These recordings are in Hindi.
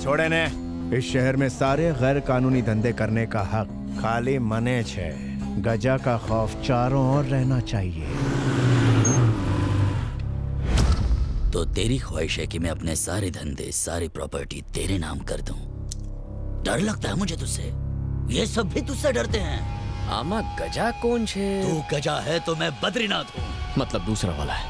छोड़े ने इस शहर में सारे गैर कानूनी धंधे करने का हक खाली मने छे। गजा का खौफ चारों ओर रहना चाहिए। तो तेरी ख्वाहिश है कि मैं अपने सारे धंधे सारी प्रॉपर्टी तेरे नाम कर दूं। डर लगता है मुझे तुझसे। ये सब भी तुझसे डरते हैं। आमा गजा कौन छे? तू गजा है तो मैं बद्रीनाथ हूँ। मतलब दूसरा वाला है।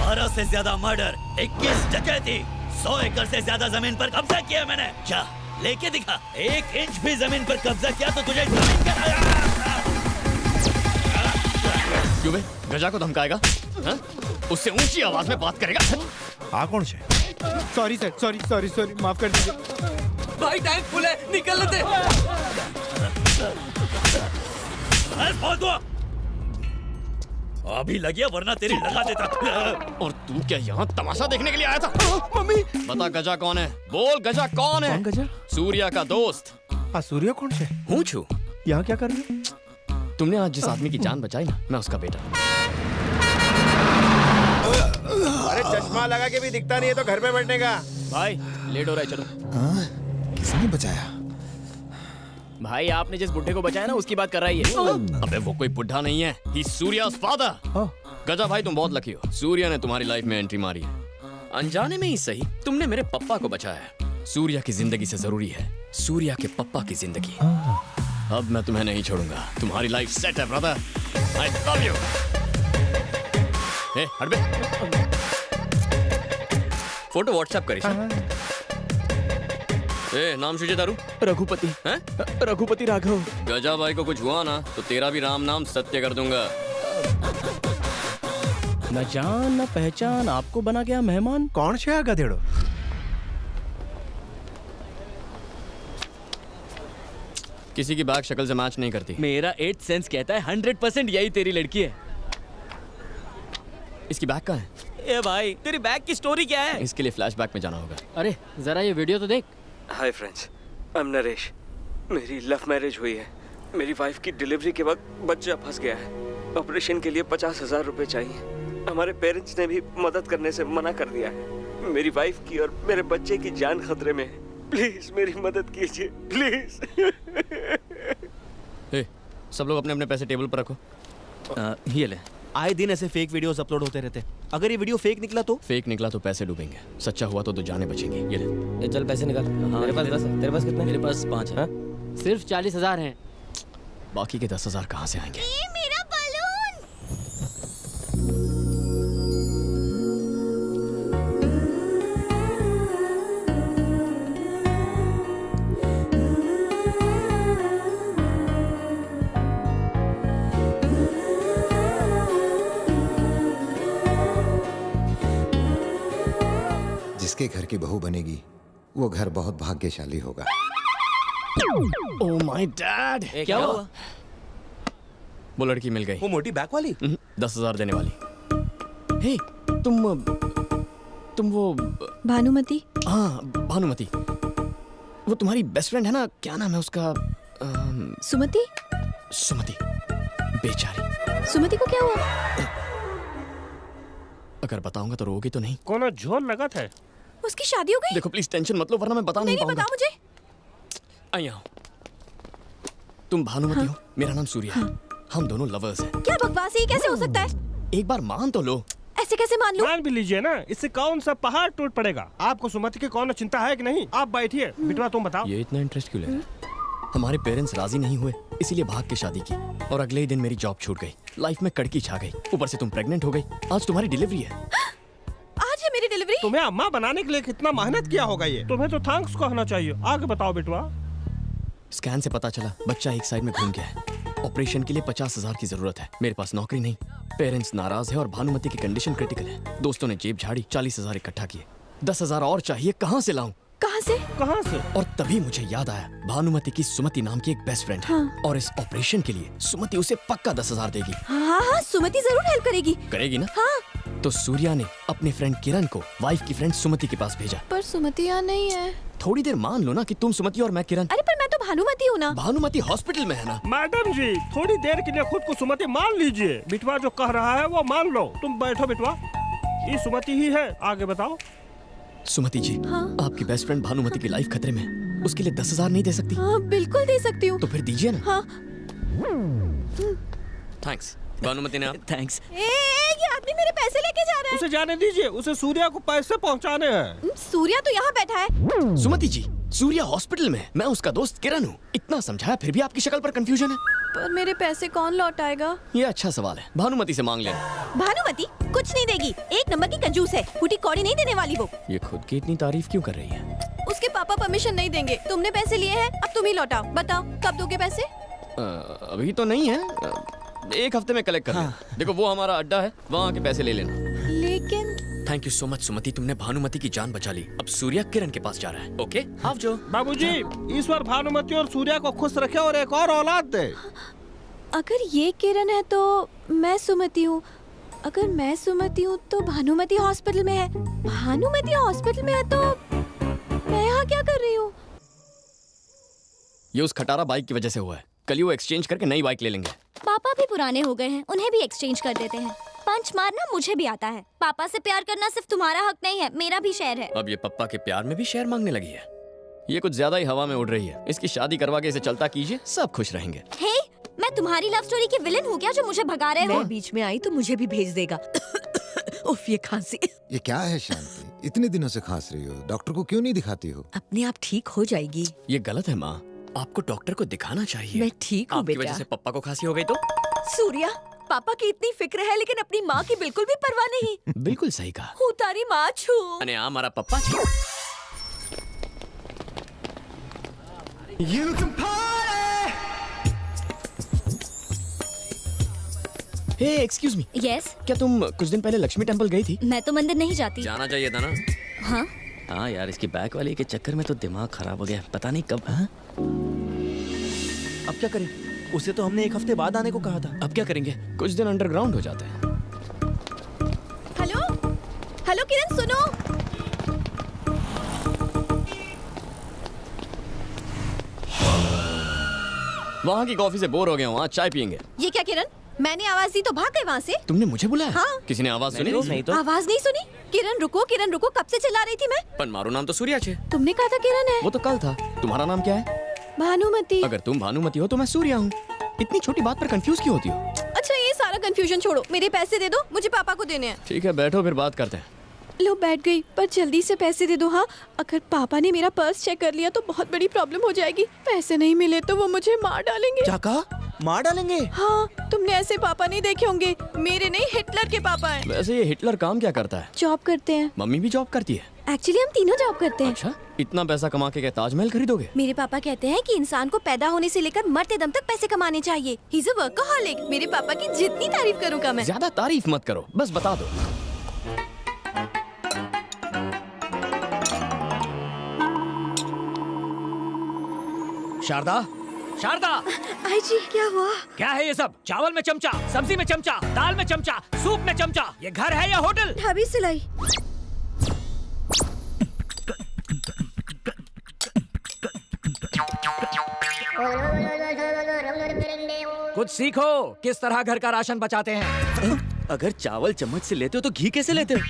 12 से ज्यादा मर्डर, 21 डकैती, 100 एकड़ से ज्यादा जमीन पर कब्जा किया मैंने। क्या लेके दिखा? 1 इंच भी जमीन पर कब्जा किया तो तुझे जमीन क्यों बे? गजा को धमकाएगा? हाँ? उससे ऊंची आवाज में बात करेगा? आ कौन से? सॉरी सर, सॉरी माफ कर दीजिए। भाई टैंक फुल है, निकल लेते। अभी लगिया वरना तेरी लगा देता। और तू क्या यहाँ तमाशा देखने के लिए आया था? मम्मी बता गजा कौन है? बोल गजा कौन है? कौन गजा? सूर्या का दोस्त। सूर्या कौन से? हूँ छू। यहाँ क्या कर रही हो? तुमने आज जिस आदमी की जान बचाई ना, मैं उसका बेटा। अरे चश्मा लगा के भी दिखता नहीं है तो घर पे बैठने का। भाई लेट हो रहा है, चलो। किसने बचाया? भाई आपने जिस बुड्ढे को बचाया ना, उसकी बात कर रही है। अबे वो कोई बुड्ढा नहीं है, ही सूर्या's फादर। गजा भाई तुम बहुत लकी हो, सूर्या ने तुम्हारी लाइफ में एंट्री मारी है। अनजाने में ही सही, तुमने मेरे पप्पा को बचाया है। सूर्या की जिंदगी से जरूरी है सूर्या के पप्पा की जिंदगी। अब मैं तुम्हें नहीं छोड़ूंगा। तुम्हारी लाइफ सेट है ब्रदर। I love you. ए हट बे। फोटो व्हाट्सएप करी। ए नाम शुजे दारू? रघुपति। हैं? रघुपति राघव। गजा भाई को कुछ हुआ ना तो तेरा भी राम नाम सत्य कर दूंगा। न जान न पहचान, आपको बना गया मेहमान। कौन से गधेड़ो? किसी की बैग शक्ल से मैच नहीं करती। मेरा 8th सेंस कहता है 100% यही तेरी लड़की है। इसकी बैग कहाँ है? ए भाई तेरी बैग की स्टोरी क्या है? इसके लिए फ्लैशबैक में जाना होगा। अरे जरा ये वीडियो तो देख। Hi friends, I am Naresh. मेरी लव मैरिज हुई है। मेरी वाइफ की डिलीवरी के वक्त बच्चा फंस गया है। ऑपरेशन के लिए 50,000 रुपए चाहिए। हमारे पेरेंट्स ने भी मदद करने से मना कर दिया है। मेरी वाइफ की और मेरे बच्चे की जान खतरे में है। प्लीज मेरी मदद कीजिए, प्लीज। सब लोग अपने अपने पैसे टेबल पर रखो। ये ले। आए दिन ऐसे फेक वीडियोस अपलोड होते रहते हैं। अगर ये वीडियो फेक निकला तो? फेक निकला तो पैसे डूबेंगे, सच्चा हुआ तो जाने बचेंगी। ये ले। चल पैसे निकाल। तेरे पास 10 है? तेरे पास कितने? मेरे पास 5 है। सिर्फ 40,000 हैं। बाकी के 10,000 कहाँ से आएंगे? मेरा बलून। जिसके घर की बहू बनेगी वो घर बहुत भाग्यशाली होगा। Oh my dad. क्या हुआ? वो लड़की मिल गई। वो मोटी बैक वाली? 10,000 देने वाली। हे तुम वो भानुमति। हाँ भानुमति, वो तुम्हारी बेस्ट फ्रेंड है ना? क्या नाम है उसका? सुमति। सुमति। बेचारी। सुमति को क्या हुआ? अगर बताऊंगा तो रोगी तो नहीं? कौन जोर लगा था? उसकी शादी हो गई? देखो प्लीज टेंशन मत लो वरना मैं बता नहीं नहीं पाऊंगा। बता मुझे। आई आओ। तुम भानुमति हो, मेरा नाम सूर्या है। हम दोनों लवर्स हैं। क्या बकवास है, ये कैसे हो सकता है? एक बार मान तो लो। ऐसे कैसे मान लूं? मान भी लीजिए ना, इससे कौन सा पहाड़ टूट पड़ेगा। आपको सुमति की कौन चिंता है कि नहीं? आप बैठिए। बिटवा तुम बताओ। ये इतना इंटरेस्ट क्यों ले रहे? हमारे पेरेंट्स राजी नहीं हुए, इसीलिए भाग के शादी की। और अगले ही दिन मेरी जॉब छूट गई, लाइफ में कड़की छा गई। ऊपर से तुम प्रेग्नेंट हो गई। आज तुम्हारी डिलीवरी है। आज है मेरी डिलीवरी? तुम्हें अम्मा बनाने के लिए कितना मेहनत किया होगा ये। तुम्हें तो थैंक्स कहना चाहिए। आगे बताओ बिटवा। स्कैन से पता चला बच्चा एक साइड में घूम गया है। ऑपरेशन के लिए 50,000 की जरूरत है। मेरे पास नौकरी नहीं, पेरेंट्स नाराज है और भानुमति की कंडीशन क्रिटिकल है। दोस्तों ने जेब झाड़ी, 40,000 इकट्ठा किए। 10,000 और चाहिए, कहाँ से लाऊं? कहाँ से? कहाँ से? और तभी मुझे याद आया भानुमति की सुमति नाम की एक बेस्ट फ्रेंड है। और इस ऑपरेशन के लिए सुमति उसे पक्का 10,000 देगी। हाँ सुमति जरूर हेल्प करेगी। करेगी ना? हाँ। तो सूर्या ने अपने फ्रेंड किरण को वाइफ की फ्रेंड सुमति के पास भेजा। पर सुमति यहाँ नहीं है। थोड़ी देर मान लो ना कि तुम सुमति और मैं किरण। अरे पर मैं तो भानुमति हूँ ना। भानुमति हॉस्पिटल में है ना। मैडम जी थोड़ी देर के लिए खुद को सुमति मान लीजिए। बिटवा जो कह रहा है वो मान लो। तुम बैठो बिटवा, ये सुमति ही है। आगे बताओ। सुमति जी, हाँ? आपकी बेस्ट फ्रेंड भानुमति की लाइफ खतरे में, उसके लिए 10,000 नहीं दे सकती? हाँ बिल्कुल दे सकती हूँ। तो फिर दीजिए ना। हाँ। थैंक्स भानुमति ने। थैंक्स। ये आदमी मेरे पैसे लेके जा रहा है। उसे जाने दीजिए, उसे सूर्या को पैसे पहुंचाने हैं। सूर्या तो यहाँ बैठा है। सुमति जी, सूर्या हॉस्पिटल में है। मैं उसका दोस्त किरण हूँ। इतना समझाया फिर भी आपकी शक्ल पर कंफ्यूजन है। पर मेरे पैसे कौन लौटाएगा? ये अच्छा सवाल है, भानुमति से मांग लेना। भानुमति कुछ नहीं देगी, एक नंबर की कंजूस है, फूटी कौड़ी नहीं देने वाली वो। ये खुद की इतनी तारीफ क्यों कर रही है? उसके पापा परमिशन नहीं देंगे। तुमने पैसे लिए हैं, अब तुम ही लौटाओ। बताओ कब दोगे पैसे? अभी तो नहीं है, एक हफ्ते में कलेक्ट कर लेना। देखो वो हमारा अड्डा है, वहाँ आके पैसे ले लेना। लेकिन थैंक यू सो मच सुमति, तुमने भानुमति की जान बचा ली। अब सूर्या किरण के पास जा रहा है। ओके आप जो। बाबूजी, ईश्वर भानुमति और सूर्या को खुश रखे और एक और औलाद दे। अगर ये किरण है तो मैं सुमति हूँ। अगर मैं सुमति हूँ तो भानुमति हॉस्पिटल में है। भानुमति हॉस्पिटल में है तो मैं यहाँ क्या कर रही हूँ? ये उस खटारा बाइक की वजह से हुआ है। कल ही वो एक्सचेंज करके नई बाइक ले लेंगे। पापा भी पुराने हो गए हैं, उन्हें भी एक्सचेंज कर देते हैं। पंच मारना मुझे भी आता है। पापा से प्यार करना सिर्फ तुम्हारा हक नहीं है, मेरा भी शेयर है। अब ये पप्पा के प्यार में भी शेयर मांगने लगी है। ये कुछ ज्यादा ही हवा में उड़ रही है। इसकी शादी करवा के इसे चलता कीजिए, सब खुश रहेंगे। हे, मैं तुम्हारी लव स्टोरी की विलन हूँ क्या जो मुझे भगा रहे हो? मैं बीच में आई तो मुझे भी भेज देगा। उफ, ये खांसी। ये क्या है शांति, इतने दिनों से खांस रही हो, डॉक्टर को क्यों नहीं दिखाती हो? अपने आप ठीक हो जाएगी। ये गलत है माँ, आपको डॉक्टर को दिखाना चाहिए। मैं ठीक हूँ आपकी बेटा। वजह से पप्पा को खांसी हो गई तो? सूर्या, पापा की इतनी फिक्र है लेकिन अपनी माँ की बिल्कुल भी परवाह नहीं। बिल्कुल सही कहा। हूँ तारी माँ छू। अरे हमारा पप्पा हे एक्सक्यूज मी, यस, क्या तुम कुछ दिन पहले लक्ष्मी टेम्पल गई थी? मैं तो मंदिर नहीं जाती। जाना चाहिए था ना। हाँ, हाँ यार, इसकी बैक वाली के चक्कर में तो दिमाग खराब हो गया। पता नहीं कब। हाँ? अब क्या करें? उसे तो हमने एक हफ्ते बाद आने को कहा था। अब क्या करेंगे? कुछ दिन अंडरग्राउंड हो जाते हैं। हेलो हेलो किरण सुनो। वहाँ की कॉफी से बोर हो गया हूँ, आज चाय पियेंगे। ये क्या किरण, मैंने आवाज दी तो भाग गए वहाँ से। तुमने मुझे बुलाया? हाँ। किसी ने आवाज सुनी? नहीं तो। आवाज नहीं सुनी? किरण रुको, कब से चिल्ला रही थी मैं। पर मारो नाम तो सूर्या छे। तुमने कहा था किरण है। वो तो कल था। तुम्हारा नाम क्या है? भानुमति। अगर तुम भानुमति हो तो मैं सूर्या हूँ। इतनी छोटी बात पर कंफ्यूज क्यों होती हो? अच्छा ये सारा कंफ्यूजन छोड़ो, मेरे पैसे दे दो, मुझे पापा को देने हैं। ठीक है बैठो, फिर बात करते हैं। लो बैठ गई, पर जल्दी से पैसे दे दो। हाँ, अगर पापा ने मेरा पर्स चेक कर लिया तो बहुत बड़ी प्रॉब्लम हो जाएगी। पैसे नहीं मिले तो वो मुझे मार डालेंगे। क्या कहा? मार डालेंगे? हाँ, तुमने ऐसे पापा नहीं देखे होंगे। मेरे नहीं, हिटलर के पापा हैं। वैसे ये हिटलर काम क्या करता है? जॉब करते हैं। मम्मी भी जॉब करती है? एक्चुअली हम तीनों जॉब करते हैं। अच्छा, इतना पैसा कमा के क्या ताजमहल खरीदोगे? मेरे पापा कहते हैं कि इंसान को पैदा होने से लेकर मरते दम तक पैसे कमाने चाहिए। He is a workaholic. मेरे पापा की जितनी तारीफ करूँगा मैं। ज्यादा तारीफ मत करो, बस बता दो। शारदा, शारदा, आई जी क्या हुआ? क्या है ये सब? चावल में चमचा, सब्जी में चमचा, दाल में चमचा, सूप में चमचा। ये घर है या होटल? ढाबी सिलाई। कुछ सीखो, किस तरह घर का राशन बचाते हैं। अगर चावल चम्मच से लेते हो तो घी कैसे लेते हो?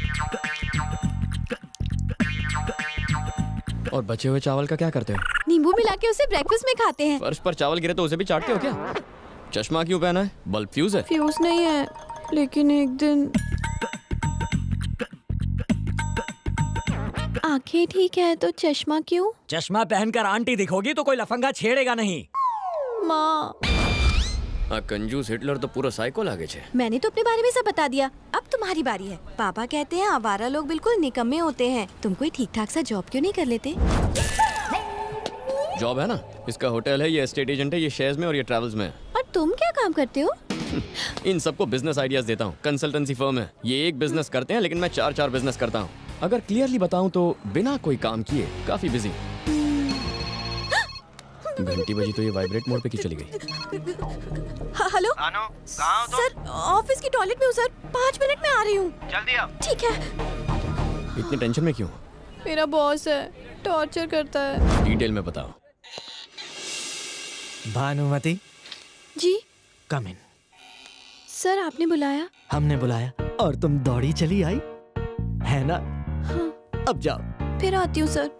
और बचे हुए चावल का क्या करते हो? नींबू मिला के उसे ब्रेकफास्ट में खाते हैं। फर्श पर चावल गिरे तो उसे भी चाटते हो क्या? चश्मा क्यों पहना है? बल्ब फ्यूज है? फ्यूज नहीं है, लेकिन एक दिन आंखें ठीक है तो चश्मा क्यों? चश्मा पहनकर आंटी दिखोगी तो कोई लफंगा छेड़ेगा नहीं। माँ, कंजूस हिटलर तो पूरा साइको लागे छे। मैंने तो अपने बारे में सब बता दिया, अब तुम्हारी बारी है। पापा कहते हैं आवारा लोग बिल्कुल निकम्मे होते हैं। तुम कोई ठीक ठाक सा जॉब क्यों नहीं कर लेते? जॉब है ना, इसका होटल है, ये एस्टेट एजेंट है, ये शेयर्स में और ये ट्रैवल्स में है। और तुम क्या काम करते हो? इन सबको बिजनेस आइडियाज देता हूँ। कंसल्टेंसी फर्म है, ये एक बिजनेस करते हैं लेकिन मैं 4 बिजनेस करता हूँ। अगर क्लियरली बताऊँ तो बिना कोई काम किए काफी बिजी। घंटी बजी तो ये वाइब्रेट मोड पे की चली गई। हेलो सर, ऑफिस की टॉयलेट में हूँ सर, 5 मिनट में आ रही हूँ। जल्दी आओ। ठीक है। इतनी टेंशन में क्यों? मेरा बॉस है, टॉर्चर करता है। डिटेल में बताओ। भानुमति, जी कम इन। सर आपने बुलाया? हमने बुलाया और तुम दौड़ी चली आई है ना? हाँ। अब जाओ, फिर आती हूँ सर।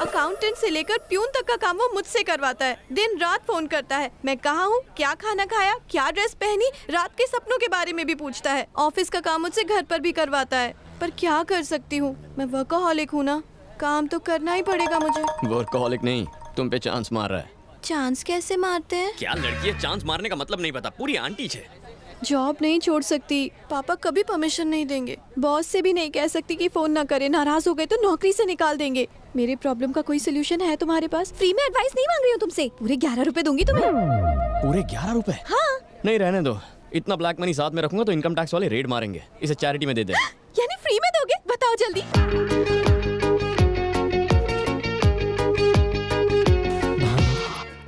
अकाउंटेंट से लेकर प्यून तक का काम वो मुझसे करवाता है। दिन रात फोन करता है, मैं कहाँ हूँ, क्या खाना खाया, क्या ड्रेस पहनी, रात के सपनों के बारे में भी पूछता है। ऑफिस का काम मुझसे घर पर भी करवाता है। पर क्या कर सकती हूँ, मैं वर्कaholic हूँ ना, काम तो करना ही पड़ेगा मुझे। वर्कaholic नहीं, तुम पे चांस मार रहा है। चांस कैसे मारते हैं? क्या लड़की है, चांस मारने का मतलब नहीं पता, पूरी आंटी है। जॉब नहीं छोड़ सकती, पापा कभी परमिशन नहीं देंगे। बॉस से भी नहीं कह सकती कि फोन ना करे, नाराज हो गए तो नौकरी से निकाल देंगे। मेरे प्रॉब्लम का कोई सोल्यूशन है तुम्हारे पास? फ्री में एडवाइस नहीं मांग रही हूँ तुमसे, पूरे 11 रुपए दूंगी तुम्हें। पूरे 11 रुपए? हाँ। नहीं रहने दो, इतना ब्लैक मनी साथ में रखूंगा तो इनकम टैक्स वाले रेड मारेंगे। इसे चैरिटी में दे दे। यानी फ्री में दोगे? बताओ जल्दी।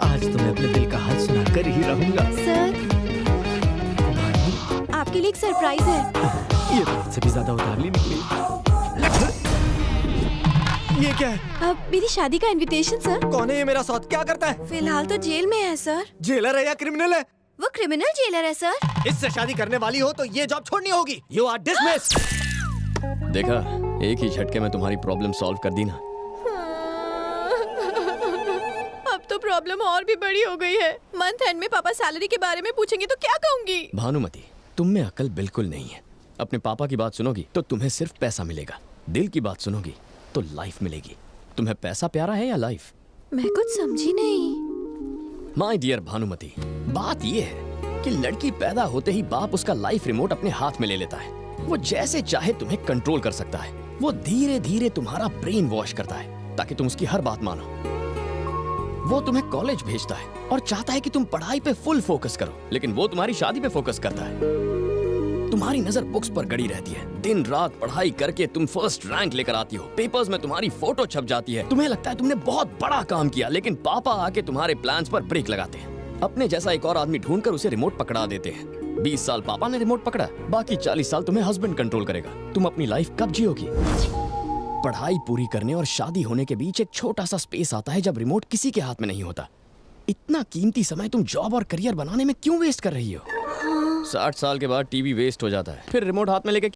आज तुम्हें अपने दिल का हाल सुनाकर ही रहूंगा। सर, आपके लिए एक सरप्राइज है। ये तो मुझसे भी ज्यादा उतावली निकली। ये क्या है? अब मेरी शादी का इनविटेशन सर। कौन है ये मेरा सौत, क्या करता है? फिलहाल तो जेल में है सर। जेलर है या क्रिमिनल है? वो क्रिमिनल जेलर है सर। इससे शादी करने वाली हो तो ये जॉब छोड़नी होगी। You are dismiss. देखा, एक ही झटके में तुम्हारी प्रॉब्लम सॉल्व कर दी ना। अब तो प्रॉब्लम और भी बड़ी हो गई है। मंथ एंड में पापा सैलरी के बारे में पूछेंगे तो क्या कहूँगी? भानुमति, तुम में अकल बिल्कुल नहीं है। अपने पापा की बात सुनोगी तो तुम्हें सिर्फ पैसा मिलेगा, दिल की बात सुनोगी तो लाइफ मिलेगी। तुम्हें पैसा प्यारा है या लाइफ? मैं कुछ समझी नहीं। माय डियर भानुमति, बात ये है कि लड़की पैदा होते ही बाप उसका लाइफ रिमोट अपने हाथ में ले लेता है। वो जैसे चाहे तुम्हें कंट्रोल कर सकता है। वो धीरे धीरे तुम्हारा ब्रेन वॉश करता है ताकि तुम उसकी हर बात मानो। वो तुम्हें कॉलेज भेजता है और चाहता है कि तुम पढ़ाई पे फुल फोकस करो, लेकिन वो तुम्हारी शादी पे फोकस करता है। तुम्हारी नजर बुक्स पर गड़ी रहती है। दिन रात पढ़ाई करके तुम फर्स्ट रैंक लेकर आती हो, पेपर्स में तुम्हारी फोटो छप जाती है। तुम्हें लगता है तुमने बहुत बड़ा काम किया, लेकिन पापा आके तुम्हारे प्लान्स पर ब्रेक लगाते हैं। अपने जैसा एक और आदमी ढूंढकर उसे रिमोट पकड़ा देते हैं। 20 साल पापा ने रिमोट पकड़ा, बाकी 40 साल तुम्हें हस्बैंड कंट्रोल करेगा। तुम अपनी लाइफ कब जियोगी? पढ़ाई पूरी करने और शादी होने के बीच एक छोटा सा स्पेस आता है जब रिमोट किसी के हाथ में नहीं होता। इतना कीमती समय तुम जॉब और करियर बनाने में क्यों वेस्ट कर रही हो? 60 साल के बाद टीवी वेस्ट हो जाता है, फिर रिमोट हाथ में लेके